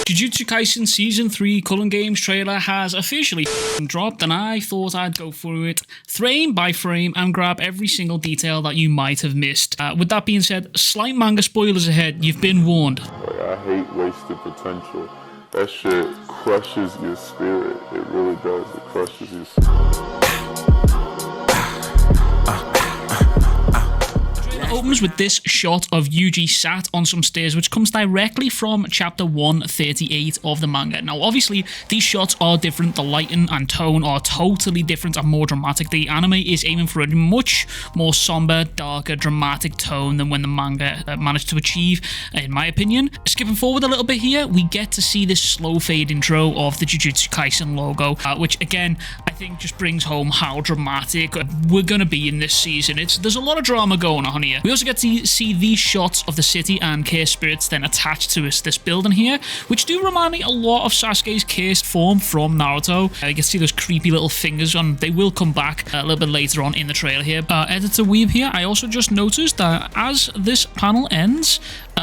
Jujutsu Kaisen Season 3 Cullen Games trailer has officially dropped, and I thought I'd go through it frame by frame and grab every single detail that you might have missed. With that being said, slight manga spoilers ahead, you've been warned. Like, I hate wasted potential. That shit crushes your spirit. It really does. It crushes your spirit. Opens with this shot of Yuji sat on some stairs, which comes directly from chapter 138 of the manga. Now, obviously, these shots are different. The lighting and tone are totally different and more dramatic. The anime is aiming for a much more somber, darker, dramatic tone than when the manga managed to achieve, in my opinion. Skipping forward a little bit here, we get to see this slow fade intro of the Jujutsu Kaisen logo, which, again, I think just brings home how dramatic we're going to be in this season. There's a lot of drama going on here. We also get to see these shots of the city and cursed spirits then attached to this building here, which do remind me a lot of Sasuke's cursed form from Naruto. You can see those creepy little fingers on. They will come back a little bit later on in the trailer here. Editor Weeb here, I also just noticed that as this panel ends,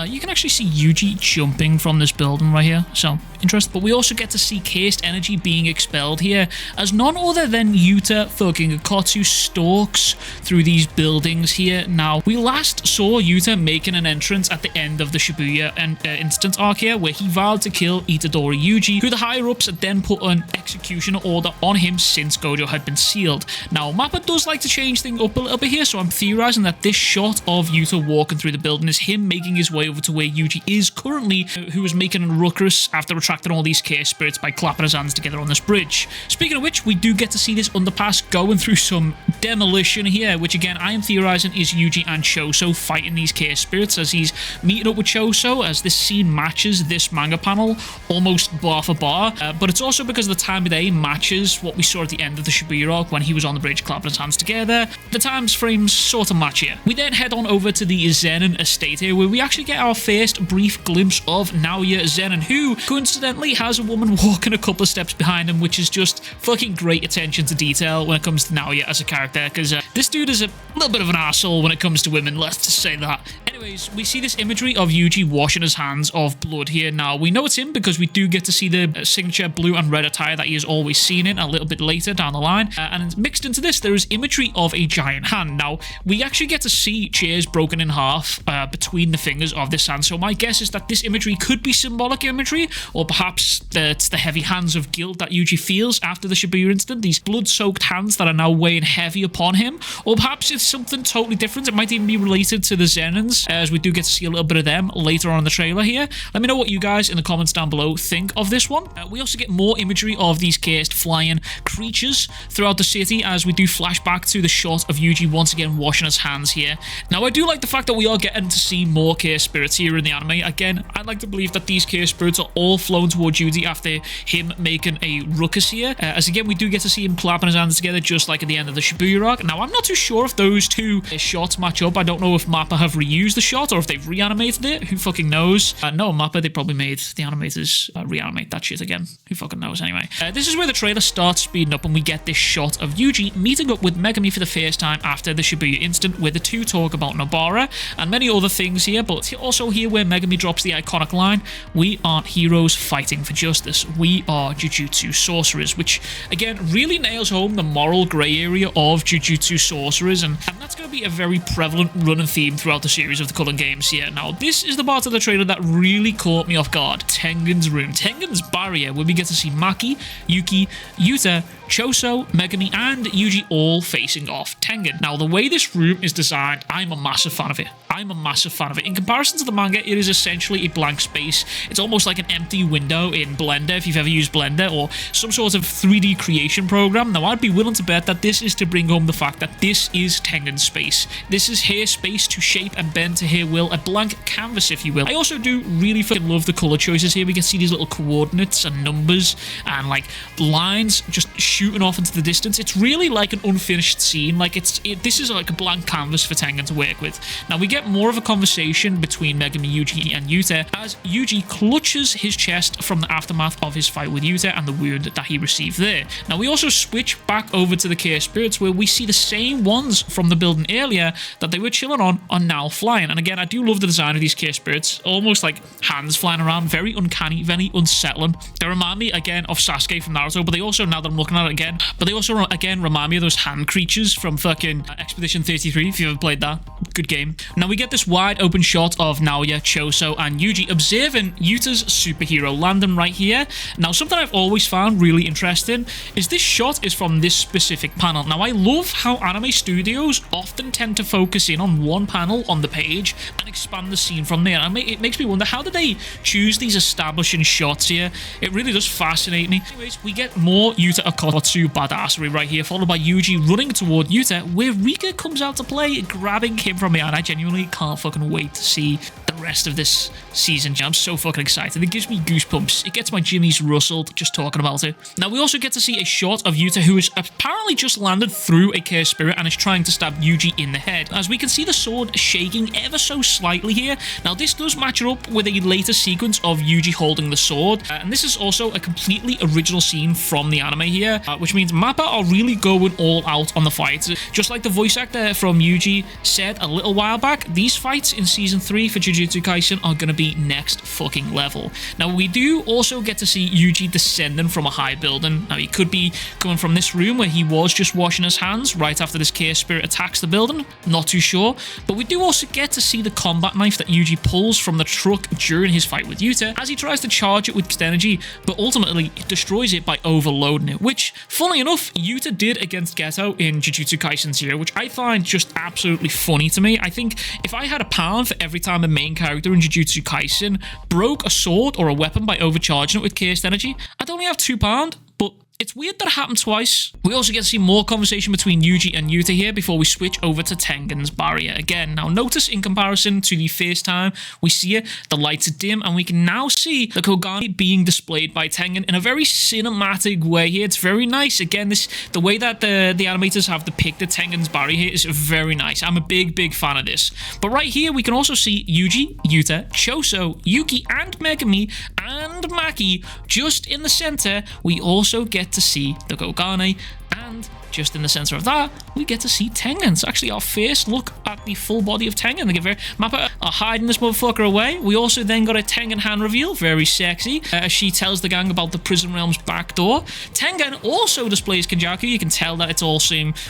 you can actually see Yuji jumping from this building right here, so interesting. But we also get to see cursed energy being expelled here, as none other than Yuta fucking Akatsu stalks through these buildings here. Now, we last saw Yuta making an entrance at the end of the Shibuya instance arc here, where he vowed to kill Itadori Yuji, who the higher-ups had then put an execution order on him since Gojo had been sealed. Now, Mappa does like to change things up a little bit here, so I'm theorizing that this shot of Yuta walking through the building is him making his way over to where Yuji is currently, who is making a ruckus after attracting all these cursed spirits by clapping his hands together on this bridge. Speaking of which, we do get to see this underpass going through some demolition here, which again, I am theorizing is Yuji and Choso fighting these cursed spirits as he's meeting up with Choso, as this scene matches this manga panel almost bar for bar, but it's also because the time of day matches what we saw at the end of the Shibuya arc when he was on the bridge clapping his hands together. The times frames sort of match here. We then head on over to the Zenin estate here, where we actually get our first brief glimpse of Naoya Zenin, who coincidentally has a woman walking a couple of steps behind him, which is just fucking great attention to detail when it comes to Naoya as a character, because this dude is a little bit of an asshole when it comes to women, let's just say that. Anyways, we see this imagery of Yuji washing his hands of blood here. Now, we know it's him because we do get to see the signature blue and red attire that he has always seen in a little bit later down the line, and mixed into this, there is imagery of a giant hand. Now, we actually get to see chairs broken in half between the fingers of this hand, so my guess is that this imagery could be symbolic imagery, or perhaps it's the heavy hands of guilt that Yuji feels after the Shibuya incident, these blood-soaked hands that are now weighing heavy upon him, or perhaps it's something totally different. It might even be related to the Zenins, as we do get to see a little bit of them later on in the trailer here. Let me know what you guys in the comments down below think of this one. We also get more imagery of these cursed flying creatures throughout the city, as we do flash back to the shot of Yuji once again washing his hands here. Now, I do like the fact that we are getting to see more cursed spirits here in the anime. Again, I'd like to believe that these cursed spirits are all flown towards Yuji after him making a ruckus here, as again, we do get to see him clapping his hands together just like at the end of the Shibuya arc. Now, I'm not too sure if those two shots match up. I don't know if Mappa have reused the shot or if they've reanimated it. Who fucking knows? No, Mappa, they probably made the animators reanimate that shit again. Who fucking knows anyway? This is where the trailer starts speeding up and we get this shot of Yuji meeting up with Megami for the first time after the Shibuya incident, where the two talk about Nobara and many other things here, but also here where Megami drops the iconic line, "We aren't heroes fighting for justice. We are Jujutsu sorcerers," which again really nails home the moral grey area of Jujutsu sorcerers, and that's going to be a very prevalent running theme throughout the series of the Cullen Games here. Now, this is the part of the trailer that really caught me off guard. Tengen's room, Tengen's barrier, where we get to see Maki, Yuki, Yuta, Choso, Megami, and Yuji all facing off Tengen. Now, the way this room is designed, I'm a massive fan of it. I'm a massive fan of it. In comparison to the manga, it is essentially a blank space. It's almost like an empty window in Blender, if you've ever used Blender, or some sort of 3D creation program. Now, I'd be willing to bet that this is to bring home the fact that this is Tengen's space. This is her space to shape and bend to her will, a blank canvas, if you will. I also do really fucking love the color choices here. We can see these little coordinates and numbers and like lines just shooting off into the distance. It's really like an unfinished scene. Like this is like a blank canvas for Tengen to work with. Now we get more of a conversation between Megumi, Yuji, and Yuta as Yuji clutches his chest from the aftermath of his fight with Yuta and the wound that he received there. Now we also switch back over to the Cave Spirits where we see the same ones from the building earlier that they were chilling on are now flying. And again, I do love the design of these Cave Spirits, almost like hands flying around, very uncanny, very unsettling. They remind me again of Sasuke from Naruto, but they also, now that I'm looking at it again, but they also again remind me of those hand creatures from fucking Expedition 33, if you ever played that. Good game. Now we get this wide open shot of Naoya, Choso, and Yuji observing Yuta's superhero landing right here. Now something I've always found really interesting is this shot is from this specific panel. Now I love how anime studios often tend to focus in on one panel on the page and expand the scene from there. And it makes me wonder, how did they choose these establishing shots here? It really does fascinate me. Anyways, we get more Yuta Akotsu badassery right here, followed by Yuji running toward Yuta, where Rika comes out to play, grabbing him from behind. I genuinely can't fucking wait to see the rest of this season. I'm so fucking excited. It gives me goosebumps. It gets my jimmies rustled just talking about it. Now we also get to see a shot of Yuta, who has apparently just landed through a Cave Spirit and is trying to stab Yuji in the head, as we can see the sword shaking ever so slightly here. Now this does match up with a later sequence of Yuji holding the sword, and this is also a completely original scene from the anime here, which means Mappa are really going all out on the fights. Just like the voice actor from Yuji said a little while back, these fights in season 3 for Jujutsu Kaisen are going to be next fucking level. Now we do also get to see Yuji descending from a high building. Now he could be coming from this room where he was just washing his hands right after this Cave Spirit attacks the building, not too sure, but we do also get to see the combat knife that Yuji pulls from the truck during his fight with Yuta as he tries to charge it with energy, but ultimately destroys it by overloading it, which, funnily enough, Yuta did against Geto in Jujutsu Kaisen 0, which I find just absolutely funny to me. I think if I had £1 for every time a main character in Jujutsu Kaisen broke a sword or a weapon by overcharging it with cursed energy, I'd only have £2, but it's weird that it happened twice. We also get to see more conversation between Yuji and Yuta here before we switch over to Tengen's barrier again. Now notice in comparison to the first time we see it, the lights are dim and we can now see the Kogane being displayed by Tengen in a very cinematic way here. It's very nice. Again, the way that the animators have depicted Tengen's barrier here is very nice. I'm a big fan of this. But right here we can also see Yuji, Yuta, Choso, Yuki and Megumi and Maki just in the center. We also get to see the Kogane, and just in the center of that, we get to see Tengen. It's actually our first look at the full body of Tengen. They get very Mappa are hiding this motherfucker away. We also then got a Tengen hand reveal, very sexy, as she tells the gang about the Prison Realm's back door. Tengen also displays Kenjaku. You can tell that it's all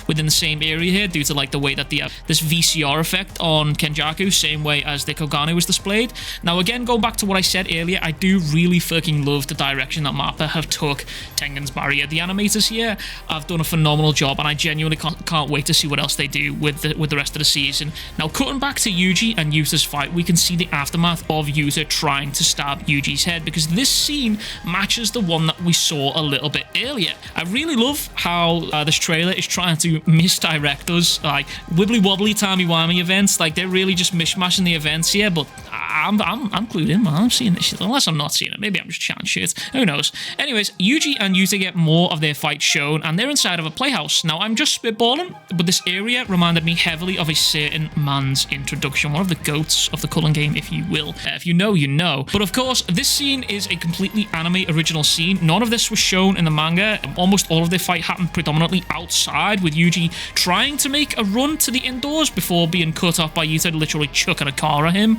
within the same area here due to like the way that this VCR effect on Kenjaku, same way as the Kogane was displayed. Now again, going back to what I said earlier, I do really fucking love the direction that Mappa have took Tengen's barrier. The animators here have done a phenomenal job, and I genuinely can't wait to see what else they do with the rest of the season. Now, cutting back to Yuji and Yuta's fight, we can see the aftermath of Yuta trying to stab Yuji's head, because this scene matches the one that we saw a little bit earlier. I really love how this trailer is trying to misdirect us, like wibbly-wobbly, timey-wimey events. Like, they're really just mishmashing the events here, but I'm clued in, man. I'm seeing this shit. Unless I'm not seeing it. Maybe I'm just chatting shit. Who knows? Anyways, Yuji and Yuta get more of their fight shown, and they're inside of a playhouse. Now, I'm just spitballing, but this area reminded me heavily of a certain man's introduction, one of the goats of the Cullen game, if you will. If you know, you know. But of course, this scene is a completely anime original scene. None of this was shown in the manga. Almost all of their fight happened predominantly outside, with Yuji trying to make a run to the indoors before being cut off by Yuta literally chucking a car at him.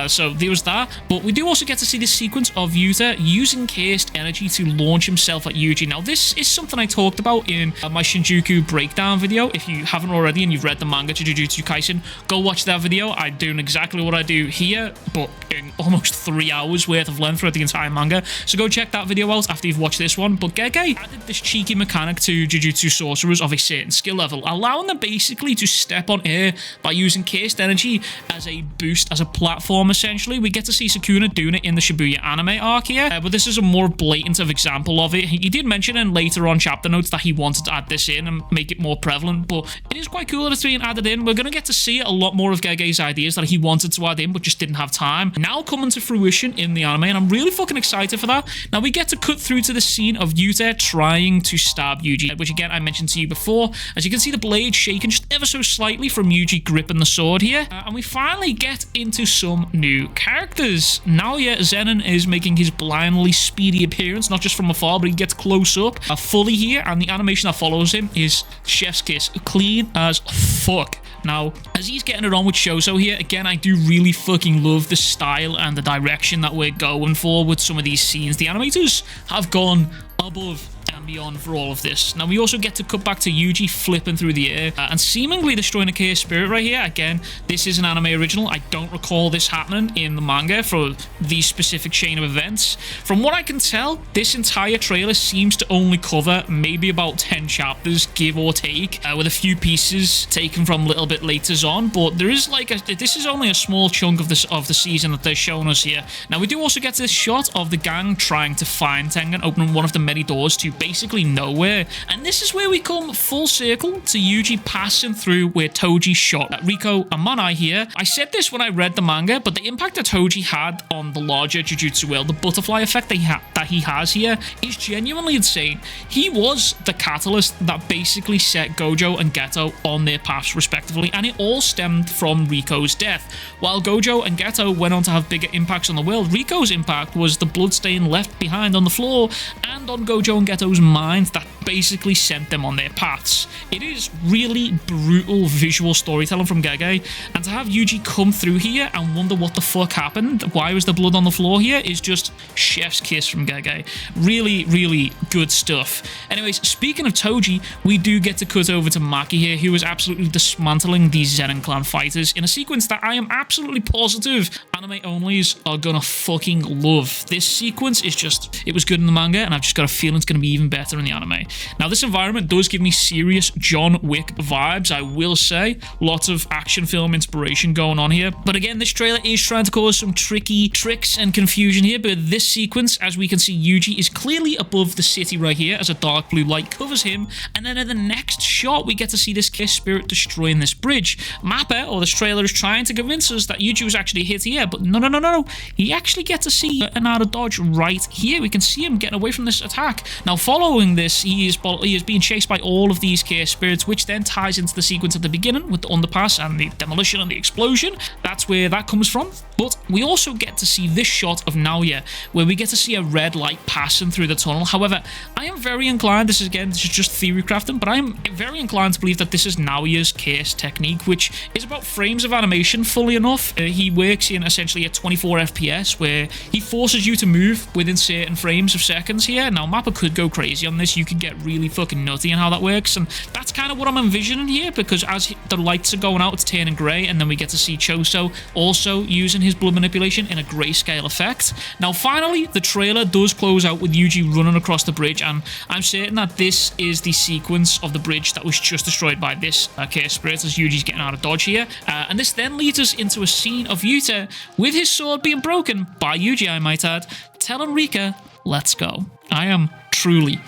So there was that. But we do also get to see this sequence of Yuta using cursed energy to launch himself at Yuji. Now, this is something I talked about in my Shinjuku breakdown video. If you haven't already and you've read the manga to Jujutsu Kaisen, go watch that video. I'm doing exactly what I do here, but in almost 3 hours worth of length throughout the entire manga. So go check that video out after you've watched this one. But Gege added this cheeky mechanic to Jujutsu sorcerers of a certain skill level, allowing them basically to step on air by using cursed energy as a boost, as a platform, essentially. We get to see Sukuna doing it in the Shibuya anime arc here, but this is a more blatant of example of it. He did mention in later on chapter notes that he wanted wanted to add this in and make it more prevalent, but it is quite cool that it's being added in. We're going to get to see a lot more of Gege's ideas that he wanted to add in but just didn't have time, now coming to fruition in the anime, and I'm really fucking excited for that. Now we get to cut through to the scene of Yuta trying to stab Yuji, which again I mentioned to you before. As you can see, the blade shaking just ever so slightly from Yuji gripping the sword here, and we finally get into some new characters. Now, yeah, Zenin is making his blindly speedy appearance, not just from afar, but he gets close up fully here, and the animation that follows him is chef's kiss, clean as fuck. Now, as he's getting it on with Shoso here, again, I do really fucking love the style and the direction that we're going for with some of these scenes. The animators have gone above and beyond for all of this. Now, we also get to cut back to Yuji flipping through the air and seemingly destroying a Chaos Spirit right here. Again, this is an anime original. I don't recall this happening in the manga for these specific chain of events. From what I can tell, this entire trailer seems to only cover maybe about 10 chapters, give or take, with a few pieces taken from a little bit later on, but there is like this is only a small chunk of the season that they're showing us here. Now, we do also get this shot of the gang trying to find Tengen, opening one of the many doors to basically nowhere, and this is where we come full circle to Yuji passing through where Toji shot at Riko and Manai here. I said this when I read the manga, but the impact that Toji had on the larger Jujutsu world, the butterfly effect that he has here, is genuinely insane. He was the catalyst that basically set Gojo and Geto on their paths respectively, and it all stemmed from Riko's death. While Gojo and Geto went on to have bigger impacts on the world, Riko's impact was the bloodstain left behind on the floor and on Gojo and Geto's minds that basically sent them on their paths. It is really brutal visual storytelling from Gege, and to have Yuji come through here and wonder what the fuck happened, why was the blood on the floor here, is just chef's kiss from Gege. Really, really good stuff. Anyways, speaking of Toji, we do get to cut over to Maki here, who is absolutely dismantling these Zenin clan fighters in a sequence that I am absolutely positive anime onlys are gonna fucking love. This sequence is just, it was good in the manga, and I've just got a feeling it's gonna be even better in the anime. Now, this environment does give me serious John Wick vibes, I will say. Lots of action film inspiration going on here. But again, this trailer is trying to cause some tricky tricks and confusion here, but this sequence, as we can see, Yuji is clearly above the city right here as a dark blue light covers him, and then in the next shot, we get to see this Kiss Spirit destroying this bridge. Mappa, or this trailer, is trying to convince us that Yuji was actually hit here, but no. You actually get to see an out of dodge right here. We can see him getting away from this attack. Now, following this, he is being chased by all of these Chaos Spirits, which then ties into the sequence at the beginning with the underpass and the demolition and the explosion. That's where that comes from. But we also get to see this shot of Naoya, where we get to see a red light passing through the tunnel. However, I am very inclined, this is just theory crafting, but I am very inclined to believe that this is Naoya's Chaos technique, which is about frames of animation, fully enough. He works in essentially a 24 FPS, where he forces you to move within certain frames of seconds here. Now, Mappa could go crazy on this. You could get really fucking nutty in how that works, and that's kind of what I'm envisioning here, because as the lights are going out, it's turning grey, and then we get to see Choso also using his blood manipulation in a grayscale effect. Now, finally, the trailer does close out with Yuji running across the bridge, and I'm certain that this is the sequence of the bridge that was just destroyed by this Chaos Spirit, as Yuji's getting out of dodge here. And this then leads us into a scene of Yuta with his sword being broken by Yuji, I might add, telling Rika, let's go. I am truly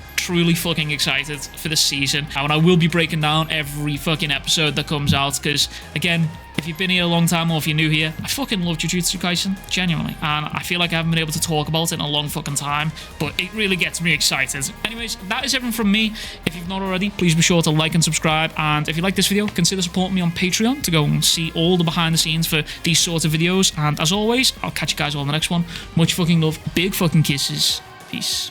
fucking excited for this season, and I will be breaking down every fucking episode that comes out, because again, if you've been here a long time or if you're new here, I fucking love Jujutsu Kaisen, genuinely, and I feel like I haven't been able to talk about it in a long fucking time, but it really gets me excited. Anyways, that is everything from me. If you've not already, please be sure to like and subscribe, and if you like this video, consider supporting me on Patreon to go and see all the behind the scenes for these sorts of videos, and as always, I'll catch you guys all in the next one. Much fucking love, big fucking kisses, peace.